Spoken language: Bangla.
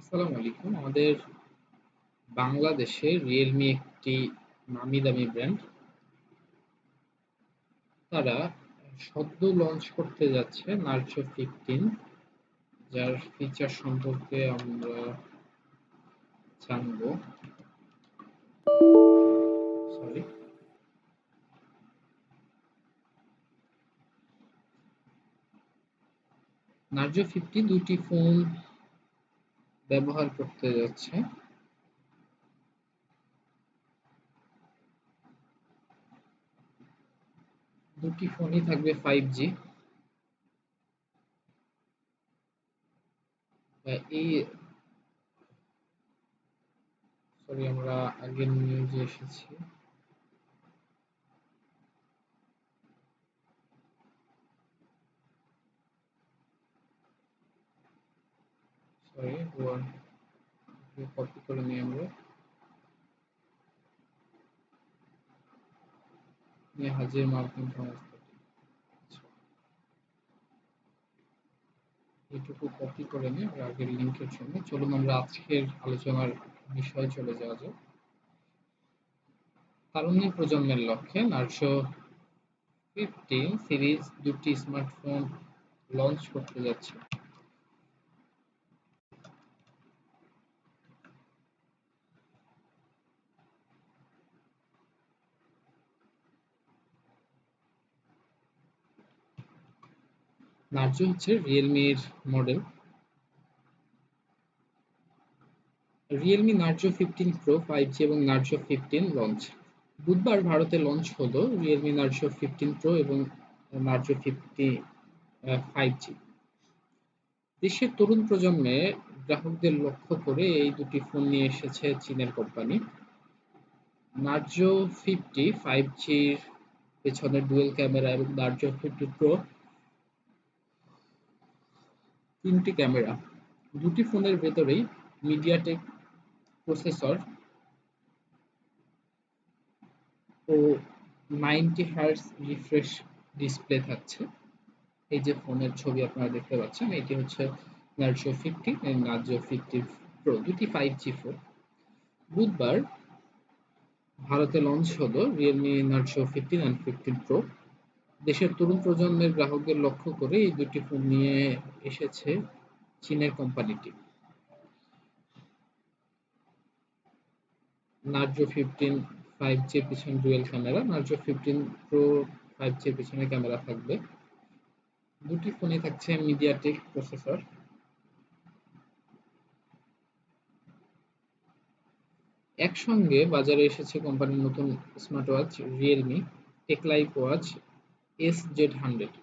আসসালামু আলাইকুম। আমাদের বাংলাদেশে রিয়েলমি একটি নামি দামি ব্র্যান্ড। তারা সদ্য লঞ্চ করতে যাচ্ছে নার্জো 15, যার ফিচার সম্পর্কে আমরা জানবো। সরি, নার্জো 50 দুটি ফোন ব্যবহার করতে যাচ্ছে। দুটি ফোনই থাকবে 5G। এই সরি, আমরা আগের নিউজে এসেছি। সরি, কপি করে নিই আমরা। হাজির মার্কিন সংস্থা, এটুকু কপি করে নিয়ে আমরা আগের লিঙ্কের জন্য চলুন আমরা আজকের আলোচনার বিষয়ে চলে যাওয়া যাক। তারুণ্য প্রজন্মের লক্ষ্যে নার্জো 15 সিরিজ দুটি স্মার্টফোন লঞ্চ করতে যাচ্ছে। নার্জো হচ্ছে রিয়েলমির model. Realme Narzo 15 Pro 5G এবং নার্জো 15 লঞ্চ। বুধবার ভারতে লঞ্চ হলো রিয়েলমি নার্জো 15 প্রো এবং নার্জো 50 5G। দেশের তরুণ প্রজন্মে গ্রাহকদের লক্ষ্য করে এই দুটি ফোন নিয়ে এসেছে চীনের কোম্পানি। নার্জো 50 5G'র পেছনে ডুয়েল ক্যামেরা এবং নার্জো 50 প্রো তিনটি ক্যামেরা। দুটি ফোনের ভেতরেই মিডিয়াটেক প্রসেসর ও 90 হার্টজ রিফ্রেশ ডিসপ্লে থাকছে। এই যে ফোনের ছবি আপনারা দেখতে পাচ্ছেন, এটি হচ্ছে নার্জো 50 এবং নার্জো 50 প্রো, দুটি 5G ফোন। বুধবার ভারতে লঞ্চ হলো রিয়েলমি নার্জো 15 and 15 প্রো। দেশের তরুণ প্রজন্মের গ্রাহকদের লক্ষ্য করে এই দুটি ফোন নিয়ে এসেছে চীনের কোম্পানিটি। নার্জো 15 5G এর পিছনে dual camera, Narzo 15 Pro 5G এর পিছনে ক্যামেরা থাকবে। দুটি ফোনে থাকছে মিডিয়াটেক প্রসেসর। একসঙ্গে বাজারে এসেছে কোম্পানির নতুন smartwatch Realme TechLife Watch SZ100।